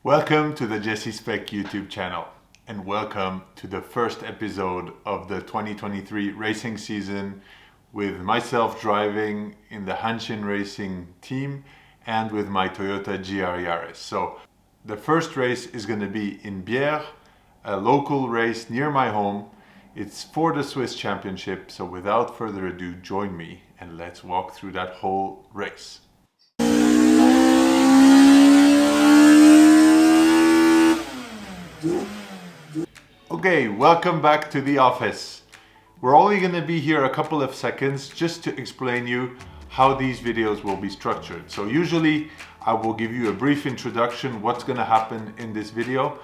Welcome to the Jesse Spec YouTube channel, and welcome to the first episode of the 2023 racing season with myself driving in the Hanshin racing team and with my Toyota GR Yaris. So the first race is going to be in Bière, a local race near my home. It's for the Swiss Championship, so without further ado, join me and let's walk through that whole race. Okay, welcome back to the office. We're only going to be here a couple of seconds just to explain you how these videos will be structured. So usually I will give you a brief introduction, what's going to happen in this video,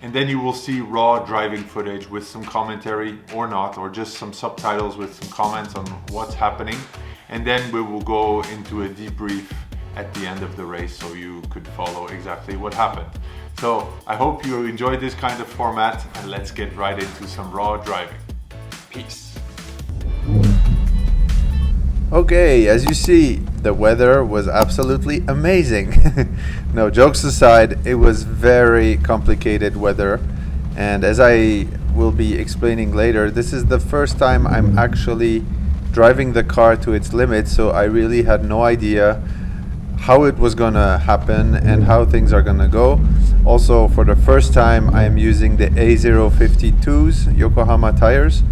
and then you will see raw driving footage with some commentary or not, or just some subtitles with some comments on what's happening. And then we will go into a debrief at the end of the race so you could follow exactly what happened. So I hope you enjoyed this kind of format, and let's get right into some raw driving. Peace. Okay, as you see, the weather was absolutely amazing. No, jokes aside, it was very complicated weather. And as I will be explaining later, this is the first time I'm actually driving the car to its limit, so I really had no idea how it was gonna happen and how things are gonna go. Also, for the first time, I'm using the A052s, Yokohama Tires.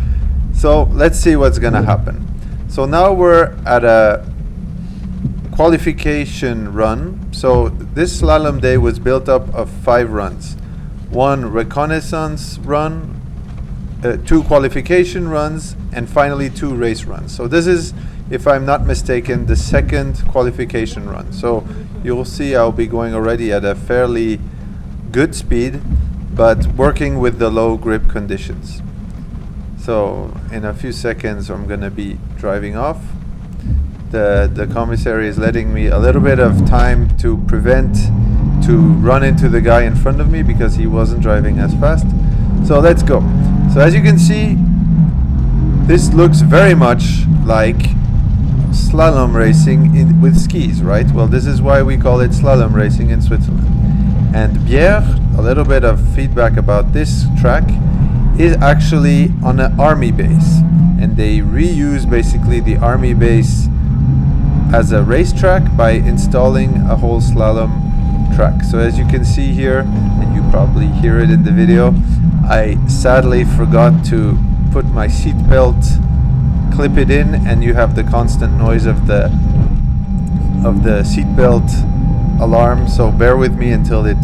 So let's see what's gonna happen. So now we're at a qualification run. So this slalom day was built up of 5 runs. 1 reconnaissance run, 2 qualification runs, and finally 2 race runs. So this is, if I'm not mistaken, the second qualification run. So you'll see I'll be going already at a fairly good speed, but working with the low grip conditions. So in a few seconds I'm gonna be driving off. The commissary is letting me a little bit of time to run into the guy in front of me because he wasn't driving as fast. So let's go. So as you can see, this looks very much like slalom racing with skis, right? Well, this is why we call it slalom racing in Switzerland. And Bière, a little bit of feedback about this track, is actually on an army base. And they reuse basically the army base as a racetrack by installing a whole slalom track. So as you can see here, and you probably hear it in the video, I sadly forgot to put my seat belt, clip it in, and you have the constant noise of the seatbelt alarm, so bear with me until it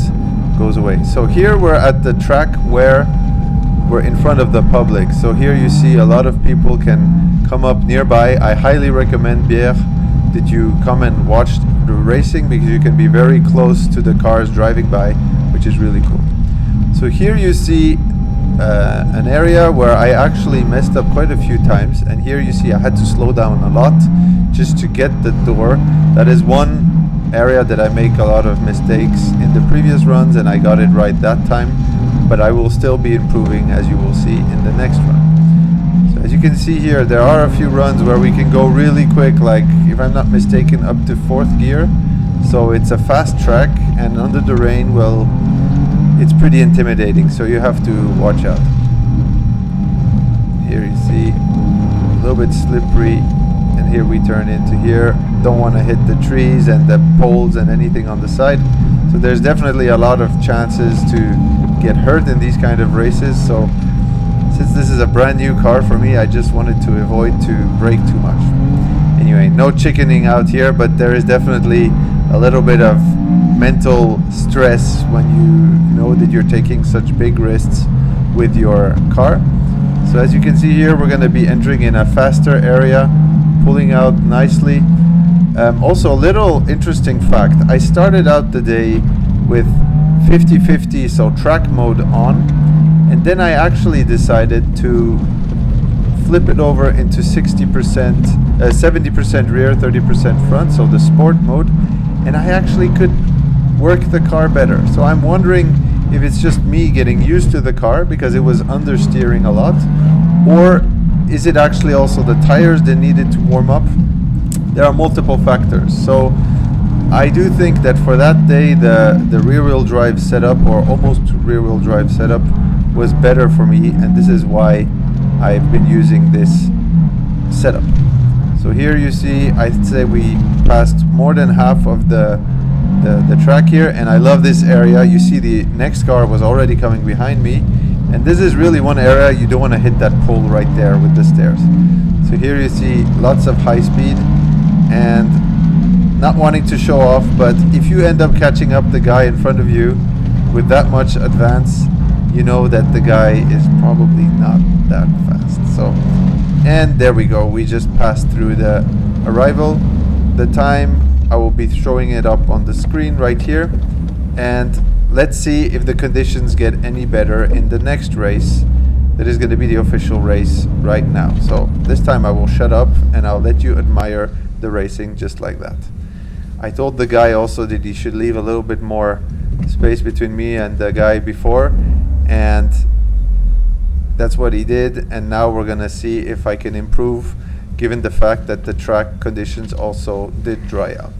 goes away. So here we're at the track where we're in front of the public. So here you see a lot of people can come up nearby. I highly recommend Bière that you come and watch the racing because you can be very close to the cars driving by, which is really cool. So here you see an area where I actually messed up quite a few times, and here you see I had to slow down a lot just to get the door. That is one area that I make a lot of mistakes in the previous runs, and I got it right that time, but I will still be improving, as you will see in the next run. So as you can see here, there are a few runs where we can go really quick, like if I'm not mistaken up to 4th gear. So it's a fast track, and under the rain, well, it's pretty intimidating, so you have to watch out. Here you see a little bit slippery, and here we turn into here. Don't want to hit the trees and the poles and anything on the side. So there's definitely a lot of chances to get hurt in these kind of races. So since this is a brand new car for me, I just wanted to avoid to brake too much. Anyway, no chickening out here, but there is definitely a little bit of mental stress when you know that you're taking such big risks with your car. So as you can see here, we're going to be entering in a faster area, pulling out nicely. Also, a little interesting fact, I started out the day with 50-50, so track mode on, and then I actually decided to flip it over into 60%, 70% rear, 30% front, so the sport mode, and I actually could work the car better. So I'm wondering if it's just me getting used to the car because it was understeering a lot, or is it actually also the tires that needed to warm up? There are multiple factors. So I do think that for that day the rear-wheel drive setup, or almost rear-wheel drive setup, was better for me, and this is why I've been using this setup. So here you see, I'd say we passed more than half of the track here, and I love this area. You see the next car was already coming behind me, and this is really one area you don't want to hit that pole right there with the stairs. So here you see lots of high speed, and not wanting to show off, but if you end up catching up the guy in front of you with that much advance, you know that the guy is probably not that fast. So, and there we go, we just passed through the arrival. The time, I will be showing it up on the screen right here, and let's see if the conditions get any better in the next race. That is going to be the official race right now. So this time I will shut up and I'll let you admire the racing just like that. I told the guy also that he should leave a little bit more space between me and the guy before, and that's what he did. And now we're gonna see if I can improve, given the fact that the track conditions also did dry up.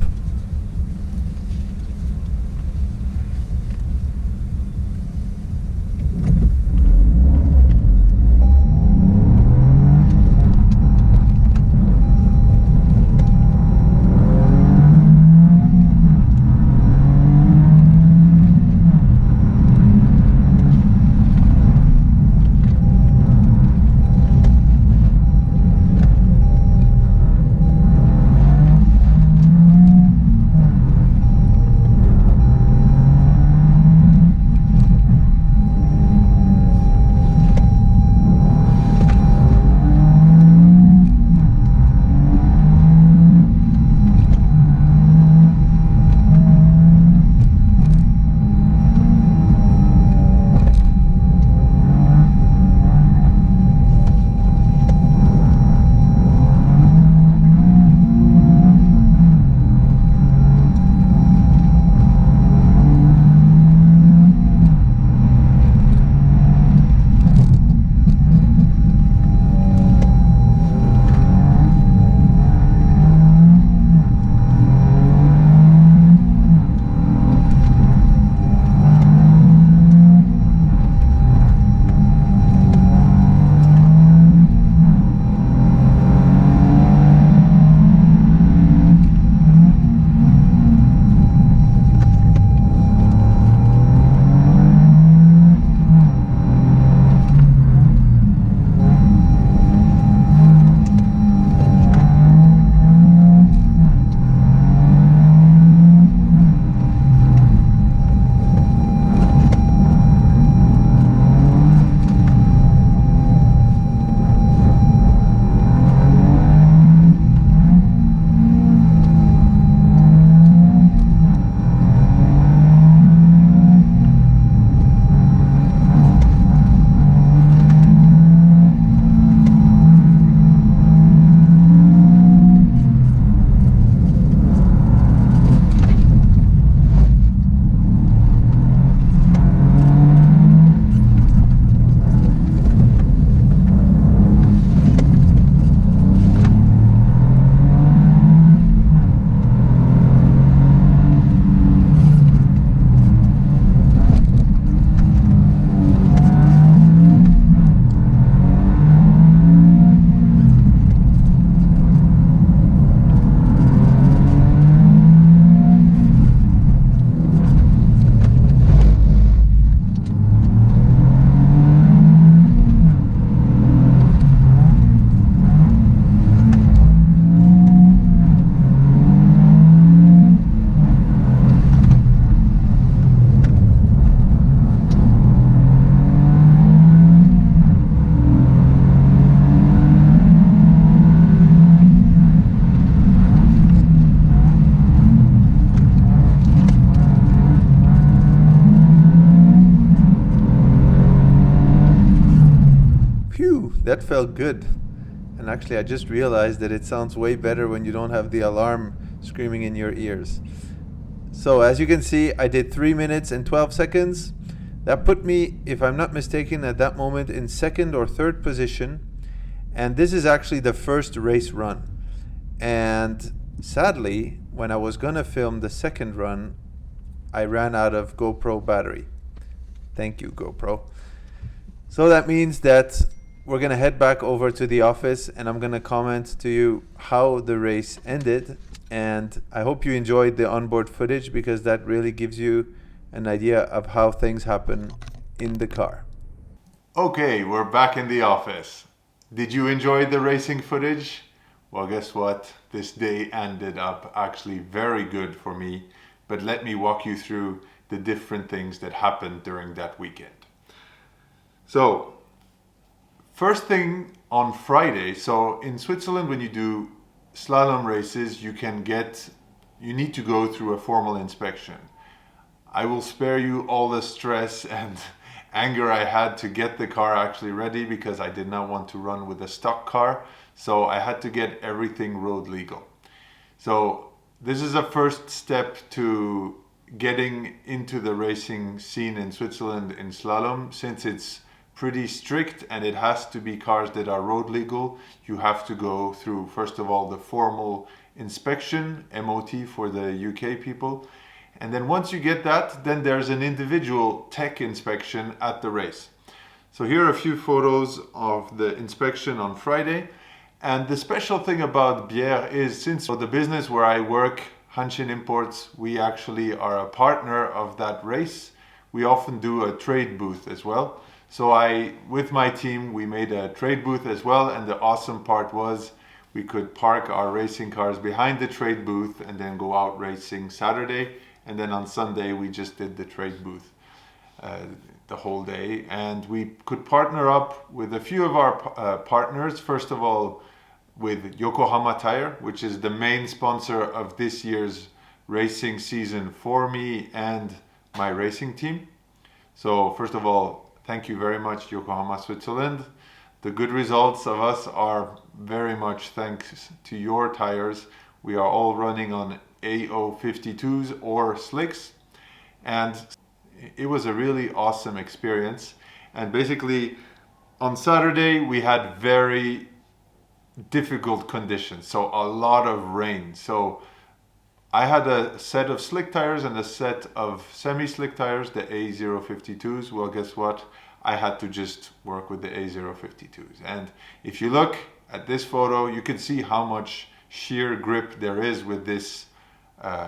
That felt good. And actually I just realized that it sounds way better when you don't have the alarm screaming in your ears. So as you can see, I did 3 minutes and 12 seconds. That put me, if I'm not mistaken, at that moment in second or third position. And this is actually the first race run. And sadly, when I was gonna film the second run, I ran out of GoPro battery. Thank you, GoPro. So that means that we're gonna head back over to the office and I'm gonna comment to you how the race ended. And I hope you enjoyed the onboard footage because that really gives you an idea of how things happen in the car. Okay, we're back in the office. Did you enjoy the racing footage? Well, guess what? This day ended up actually very good for me, but let me walk you through the different things that happened during that weekend. So, first thing on Friday, so in Switzerland when you do slalom races, you need to go through a formal inspection. I will spare you all the stress and anger I had to get the car actually ready because I did not want to run with a stock car. So I had to get everything road legal. So this is a first step to getting into the racing scene in Switzerland in slalom. Since it's pretty strict and it has to be cars that are road legal, you have to go through, first of all, the formal inspection, MOT for the UK people. And then once you get that, then there's an individual tech inspection at the race. So here are a few photos of the inspection on Friday. And the special thing about Bière is, since the business where I work, Hanshin-imports, we actually are a partner of that race. We often do a trade booth as well. So with my team, we made a trade booth as well. And the awesome part was we could park our racing cars behind the trade booth and then go out racing Saturday. And then on Sunday, we just did the trade booth the whole day. And we could partner up with a few of our partners. First of all, with Yokohama Tires, which is the main sponsor of this year's racing season for me and my racing team. So first of all, thank you very much, Yokohama, Switzerland. The good results of us are very much thanks to your tires. We are all running on AO52s or slicks, and it was a really awesome experience. And basically on Saturday we had very difficult conditions, so a lot of rain. So I had a set of slick tires and a set of semi-slick tires, the A052s. Well, guess what? I had to just work with the A052s. And if you look at this photo, you can see how much sheer grip there is with this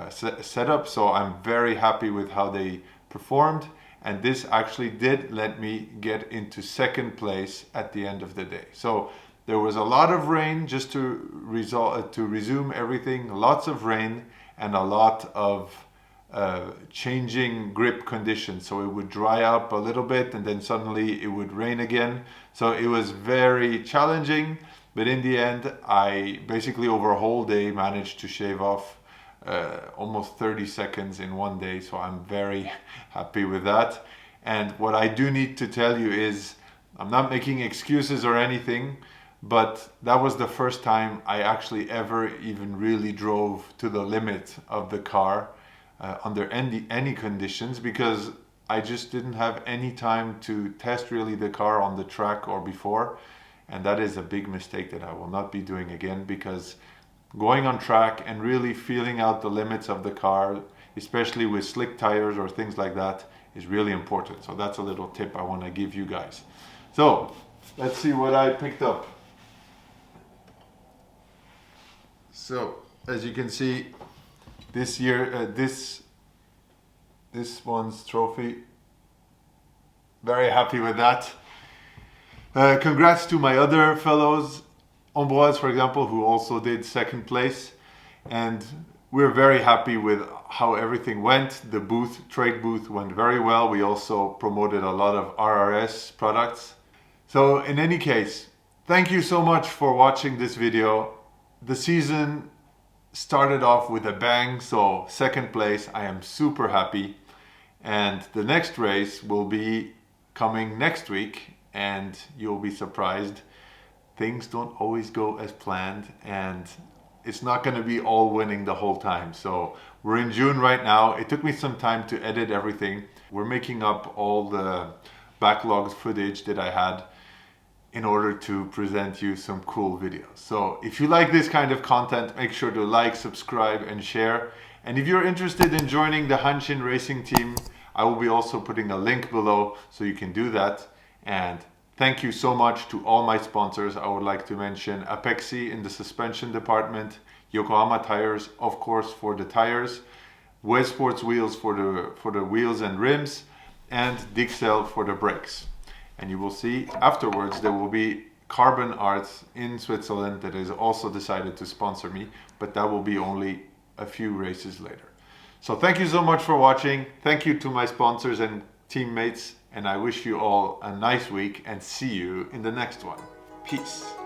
setup. So I'm very happy with how they performed, and this actually did let me get into second place at the end of the day. So there was a lot of rain, just to resume everything, lots of rain and a lot of changing grip conditions. So it would dry up a little bit and then suddenly it would rain again. So it was very challenging, but in the end I basically over a whole day managed to shave off almost 30 seconds in one day. So I'm very happy with that. And what I do need to tell you is, I'm not making excuses or anything, but that was the first time I actually ever even really drove to the limit of the car under any conditions, because I just didn't have any time to test really the car on the track or before. And that is a big mistake that I will not be doing again, because going on track and really feeling out the limits of the car, especially with slick tires or things like that, is really important. So that's a little tip I want to give you guys. So let's see what I picked up. So as you can see, this year, this one's trophy, very happy with that. Congrats to my other fellows, Ambroise, for example, who also did second place. And we're very happy with how everything went. The trade booth went very well. We also promoted a lot of RRS products. So in any case, thank you so much for watching this video. The season started off with a bang, so second place, I am super happy. And the next race will be coming next week, and you'll be surprised. Things don't always go as planned, and it's not going to be all winning the whole time. So we're in June right now. It took me some time to edit everything. We're making up all the backlogged footage that I had. in order to present you some cool videos. So if you like this kind of content, make sure to like, subscribe and share. And if you're interested in joining the Hanshin racing team, I will be also putting a link below so you can do that. And thank you so much to all my sponsors. I would like to mention Apexi in the suspension department, Yokohama Tires, of course, for the tires, West Sports Wheels for the wheels and rims, and Dixcel for the brakes. And you will see afterwards there will be Carbon Arts in Switzerland that has also decided to sponsor me, but that will be only a few races later. So thank you so much for watching. Thank you to my sponsors and teammates, and I wish you all a nice week and see you in the next one. Peace.